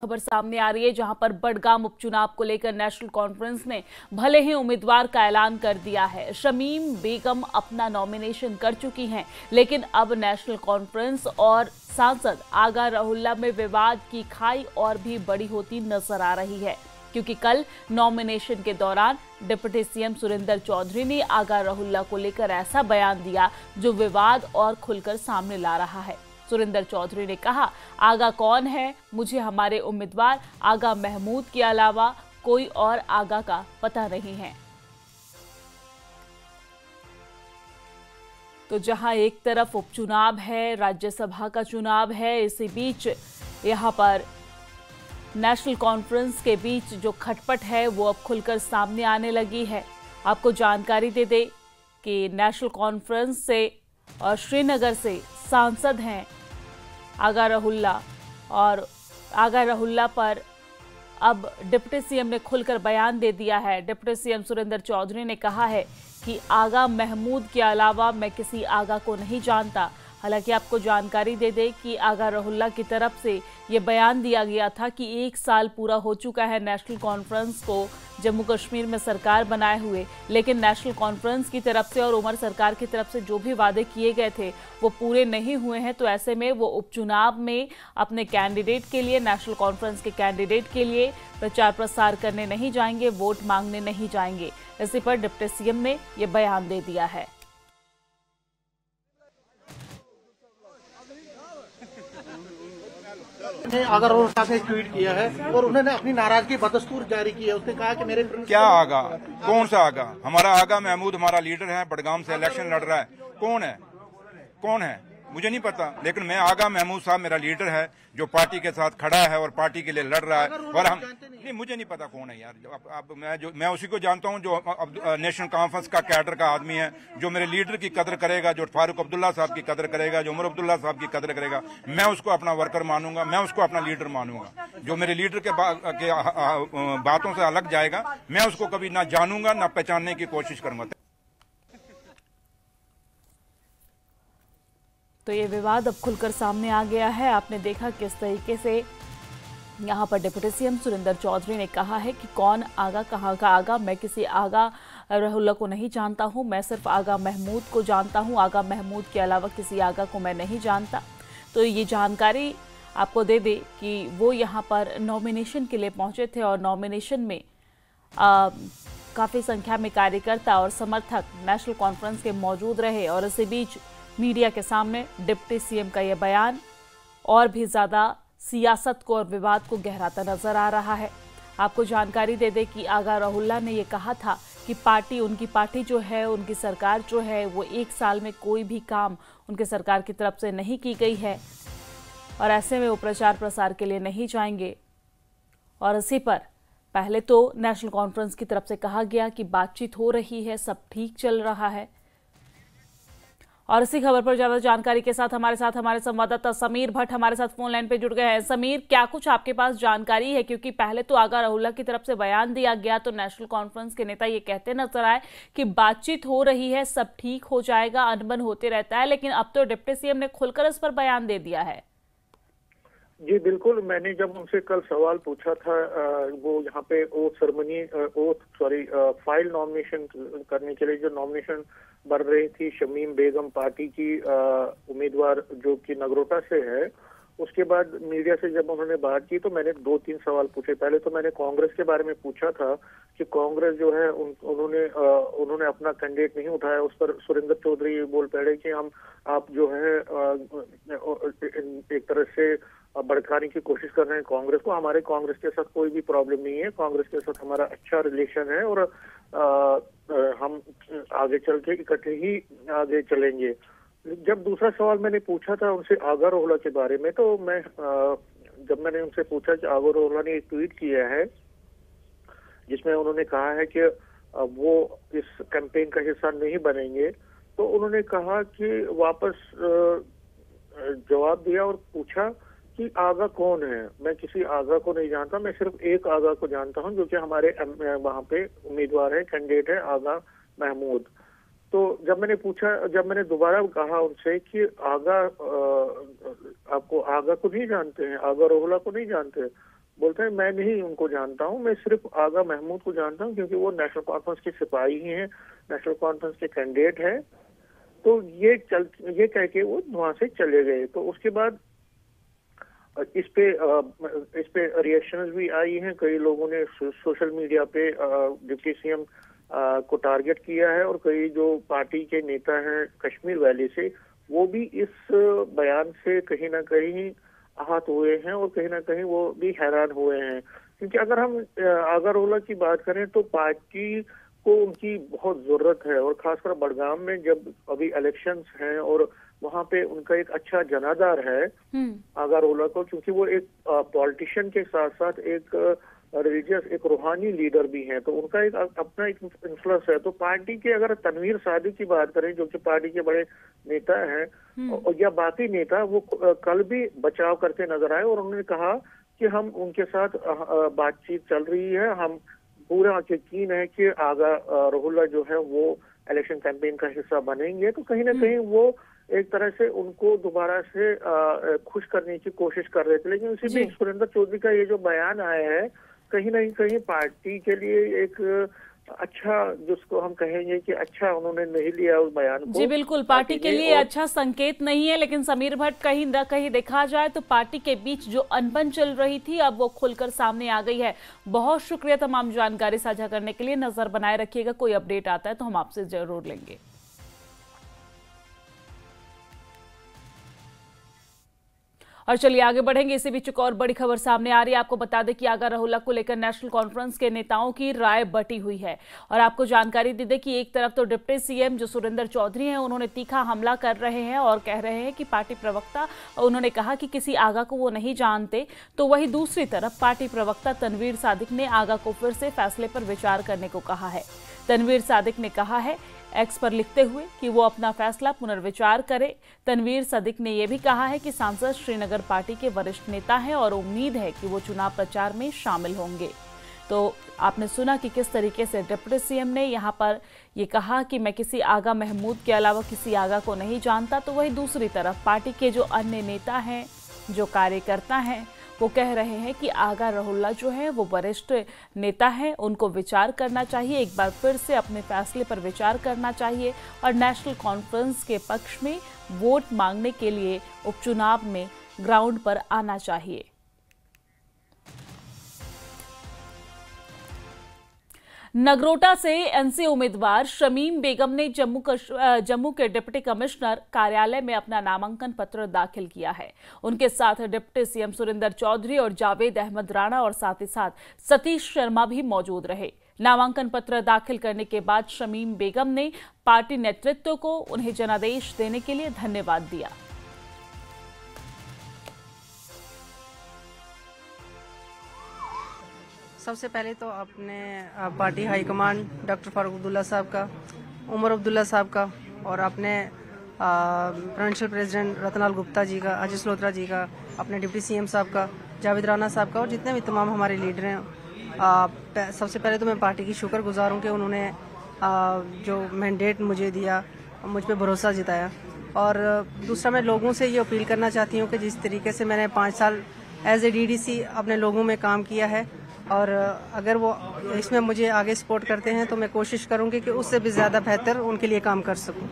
खबर सामने आ रही है जहां पर बडगाम उपचुनाव को लेकर नेशनल कॉन्फ्रेंस ने भले ही उम्मीदवार का ऐलान कर दिया है। शमीम बेगम अपना नॉमिनेशन कर चुकी हैं, लेकिन अब नेशनल कॉन्फ्रेंस और सांसद आगा रहुल्ला में विवाद की खाई और भी बड़ी होती नजर आ रही है, क्योंकि कल नॉमिनेशन के दौरान डिप्टी सीएम सुरेंद्र चौधरी ने आगा रहुल्ला को लेकर ऐसा बयान दिया जो विवाद और खुलकर सामने ला रहा है। सुरेंद्र चौधरी ने कहा, आगा कौन है, मुझे हमारे उम्मीदवार आगा महमूद के अलावा कोई और आगा का पता नहीं है। तो जहां एक तरफ उपचुनाव है, राज्यसभा का चुनाव है, इसी बीच यहां पर नेशनल कॉन्फ्रेंस के बीच जो खटपट है वो अब खुलकर सामने आने लगी है। आपको जानकारी दे दे कि नेशनल कॉन्फ्रेंस से और श्रीनगर से सांसद हैं आगा रहुल्ला, और आगा रहुल्ला पर अब डिप्टी सीएम ने खुलकर बयान दे दिया है। डिप्टी सीएम सुरेंद्र चौधरी ने कहा है कि आगा महमूद के अलावा मैं किसी आगा को नहीं जानता। हालांकि आपको जानकारी दे दे कि आगा रहुल्ला की तरफ से ये बयान दिया गया था कि 1 साल पूरा हो चुका है नेशनल कॉन्फ्रेंस को जम्मू कश्मीर में सरकार बनाए हुए, लेकिन नेशनल कॉन्फ्रेंस की तरफ से और उमर सरकार की तरफ से जो भी वादे किए गए थे वो पूरे नहीं हुए हैं। तो ऐसे में वो उपचुनाव में अपने कैंडिडेट के लिए, नेशनल कॉन्फ्रेंस के कैंडिडेट के लिए प्रचार प्रसार करने नहीं जाएंगे, वोट मांगने नहीं जाएंगे। इसी पर डिप्टी सीएम ने ये बयान दे दिया है। अगर उसने ट्वीट किया है और उन्होंने अपनी नाराजगी बदस्तूर जारी की है। उसने कहा कि मेरे क्या आगा, कौन सा आगा? हमारा आगा महमूद हमारा लीडर है, बडगाम से इलेक्शन लड़ रहा है। कौन है, कौन है मुझे नहीं पता, लेकिन मैं आगा महमूद साहब मेरा लीडर है जो पार्टी के साथ खड़ा है और पार्टी के लिए लड़ रहा है। और हम नहीं, मुझे नहीं पता कौन है यार। अब मैं उसी को जानता हूं जो नेशनल कॉन्फ्रेंस का कैडर का आदमी है, जो मेरे लीडर की कदर करेगा, जो फारूक अब्दुल्ला साहब की कदर करेगा, जो उमर अब्दुल्ला साहब की कदर करेगा। मैं उसको अपना वर्कर मानूंगा, मैं उसको अपना लीडर मानूंगा। जो मेरे लीडर के बातों से अलग जाएगा, मैं उसको कभी ना जानूंगा ना पहचानने की कोशिश करूंगा। तो ये विवाद अब खुलकर सामने आ गया है। आपने देखा किस तरीके से यहाँ पर डिप्टी सीएम सुरेंद्र चौधरी ने कहा है कि कौन आगा, कहाँ का आगा, मैं किसी आगा रहुल्ला को नहीं जानता हूँ, मैं सिर्फ आगा महमूद को जानता हूँ, आगा महमूद के अलावा किसी आगा को मैं नहीं जानता। तो ये जानकारी आपको दे दे कि वो यहाँ पर नॉमिनेशन के लिए पहुँचे थे और नॉमिनेशन में काफ़ी संख्या में कार्यकर्ता और समर्थक नेशनल कॉन्फ्रेंस के मौजूद रहे, और इसी बीच मीडिया के सामने डिप्टी सीएम का यह बयान और भी ज़्यादा सियासत को और विवाद को गहराता नजर आ रहा है। आपको जानकारी दे दे कि आगा रहुल्ला ने यह कहा था कि उनकी पार्टी जो है, उनकी सरकार जो है, वो 1 साल में कोई भी काम उनके सरकार की तरफ से नहीं की गई है, और ऐसे में वो प्रचार प्रसार के लिए नहीं जाएंगे। और इसी पर पहले तो नेशनल कॉन्फ्रेंस की तरफ से कहा गया कि बातचीत हो रही है, सब ठीक चल रहा है। और इसी खबर पर ज्यादा जानकारी के साथ हमारे संवाददाता समीर भट्ट हमारे साथ फोन लाइन पे जुड़ गए हैं। समीर, क्या कुछ आपके पास जानकारी है? क्योंकि पहले तो आगा रहुल्ला की तरफ से बयान दिया गया तो नेशनल कॉन्फ्रेंस के नेता ये कहते नजर आए कि बातचीत हो रही है, सब ठीक हो जाएगा, अनबन होते रहता है, लेकिन अब तो डिप्टी सीएम ने खुलकर इस पर बयान दे दिया है। जी बिल्कुल, मैंने जब उनसे कल सवाल पूछा था, वो यहाँ पे फाइल नॉमिनेशन करने के लिए जो नॉमिनेशन बढ़ रही थी शमीम बेगम पार्टी की उम्मीदवार जो कि नगरोटा से है, उसके बाद मीडिया से जब उन्होंने बात की तो मैंने 2-3 सवाल पूछे। पहले तो मैंने कांग्रेस के बारे में पूछा था कि कांग्रेस जो है उन्होंने अपना कैंडिडेट नहीं उठाया। उस पर सुरेंद्र चौधरी बोल पड़े कि आप जो है एक तरह से भड़काने की कोशिश कर रहे हैं कांग्रेस को। हमारे कांग्रेस के साथ कोई भी प्रॉब्लम नहीं है, कांग्रेस के साथ हमारा अच्छा रिलेशन है और हम आगे चल के इकट्ठे ही आगे चलेंगे। जब दूसरा सवाल मैंने पूछा था उनसे आगा रहुल्ला के बारे में, तो जब मैंने उनसे पूछा कि आगा रहुल्ला ने एक ट्वीट किया है जिसमें उन्होंने कहा है कि वो इस कैंपेन का हिस्सा नहीं बनेंगे, तो उन्होंने कहा कि वापस जवाब दिया और पूछा कि आगा कौन है। मैं किसी आगा को नहीं जानता, मैं सिर्फ एक आगा को जानता हूं जो कि हमारे वहां पे उम्मीदवार है, कैंडिडेट है, आगा महमूद। तो जब मैंने दोबारा कहा उनसे कि आगा आपको आगा को नहीं जानते हैं, आगा रहुल्ला को नहीं जानते, बोलते हैं मैं नहीं उनको जानता हूँ, मैं सिर्फ आगा महमूद को जानता हूँ क्योंकि वो नेशनल कॉन्फ्रेंस के सिपाही ही हैं, नेशनल कॉन्फ्रेंस के कैंडिडेट है। तो ये कह के वो वहां से चले गए। तो उसके बाद इस पे रिएक्शंस भी आई हैं। कई लोगों ने सोशल मीडिया पे डिप्टी सीएम को टारगेट किया है, और कई जो पार्टी के नेता हैं कश्मीर वैली से, वो भी इस बयान से कहीं ना कहीं आहत हुए हैं और कहीं ना कहीं वो भी हैरान हुए हैं। क्योंकि अगर हम आगा रोहला की बात करें तो पार्टी को उनकी बहुत जरूरत है, और खासकर बड़गाम में जब अभी इलेक्शंस हैं और वहां पे उनका एक अच्छा जनाधार है आगा रोहला को, क्योंकि वो एक पॉलिटिशियन के साथ साथ एक रिलीजियस, एक रूहानी लीडर भी हैं, तो उनका एक अपना एक इन्फ्लुएंस है। तो पार्टी के अगर तनवीर सादिक की बात करें जो कि पार्टी के बड़े नेता हैं, और या बाकी नेता, वो कल भी बचाव करते नजर आए और उन्होंने कहा कि हम उनके साथ बातचीत चल रही है, हम पूरा यकीन है कि आगा रोहला जो है वो इलेक्शन कैंपेन का हिस्सा बनेंगे। तो कहीं ना कहीं वो एक तरह से उनको दोबारा से खुश करने की कोशिश कर रहे थे। लेकिन उसी बीच सुरेंद्र चौधरी का ये जो बयान आया है, कहीं ना कहीं पार्टी के लिए एक अच्छा, जिसको हम कहेंगे कि अच्छा उन्होंने नहीं लिया उस बयान को। जी बिल्कुल, पार्टी के लिए अच्छा संकेत नहीं है। लेकिन समीर भट्ट, कहीं न कहीं देखा जाए तो पार्टी के बीच जो अनबन चल रही थी अब वो खुलकर सामने आ गई है। बहुत शुक्रिया तमाम जानकारी साझा करने के लिए। नजर बनाए रखिएगा, कोई अपडेट आता है तो हम आपसे जरूर लेंगे। और चलिए आगे बढ़ेंगे। इसी बीच एक और बड़ी खबर सामने आ रही है। आपको बता दें कि आगा रोहला को लेकर नेशनल कॉन्फ्रेंस के नेताओं की राय बटी हुई है। और आपको जानकारी दे दें कि एक तरफ तो डिप्टी सीएम जो सुरेंद्र चौधरी हैं, उन्होंने तीखा हमला कर रहे हैं और कह रहे हैं कि पार्टी प्रवक्ता, उन्होंने कहा कि किसी आगा को वो नहीं जानते। तो वहीं दूसरी तरफ पार्टी प्रवक्ता तनवीर सादिक ने आगा को फिर से फैसले पर विचार करने को कहा है। तनवीर सादिक ने कहा है एक्स पर लिखते हुए कि वो अपना फैसला पुनर्विचार करे। तनवीर सादिक ने यह भी कहा है कि सांसद श्रीनगर पार्टी के वरिष्ठ नेता हैं और उम्मीद है कि वो चुनाव प्रचार में शामिल होंगे। तो आपने सुना कि किस तरीके से डिप्टी सीएम ने यहाँ पर ये कहा कि मैं किसी आगा महमूद के अलावा किसी आगा को नहीं जानता। तो वही दूसरी तरफ पार्टी के जो अन्य नेता हैं, जो कार्यकर्ता हैं, वो कह रहे हैं कि आगा रोहला जो है वो वरिष्ठ नेता हैं, उनको विचार करना चाहिए, एक बार फिर से अपने फैसले पर विचार करना चाहिए और नेशनल कॉन्फ्रेंस के पक्ष में वोट मांगने के लिए उपचुनाव में ग्राउंड पर आना चाहिए। नगरोटा से एनसी उम्मीदवार शमीम बेगम ने जम्मू के डिप्टी कमिश्नर कार्यालय में अपना नामांकन पत्र दाखिल किया है। उनके साथ डिप्टी सीएम सुरेंद्र चौधरी और जावेद अहमद राणा और साथ ही साथ सतीश शर्मा भी मौजूद रहे। नामांकन पत्र दाखिल करने के बाद शमीम बेगम ने पार्टी नेतृत्व को उन्हें जनादेश देने के लिए धन्यवाद दिया। सबसे पहले तो अपने party high command doctor Farooq Abdullah साहब का, उमर अब्दुल्ला साहब का, और अपने प्रोविंशियल प्रेसिडेंट रतनलाल गुप्ता जी का, अजय सलोत्रा जी का, अपने डिप्टी सीएम साहब का, जावेद राणा साहब का, और जितने भी तमाम हमारे लीडर हैं। सबसे पहले तो मैं पार्टी की शुक्रगुजार हूँ कि उन्होंने जो मैंडेट मुझे दिया, मुझ पर भरोसा जताया। और दूसरा, मैं लोगों से ये अपील करना चाहती हूँ कि जिस तरीके से मैंने 5 साल एज ए डीडीसी अपने लोगों में काम किया है, और अगर वो इसमें मुझे आगे सपोर्ट करते हैं तो मैं कोशिश करूंगी कि उससे भी ज़्यादा बेहतर उनके लिए काम कर सकूं।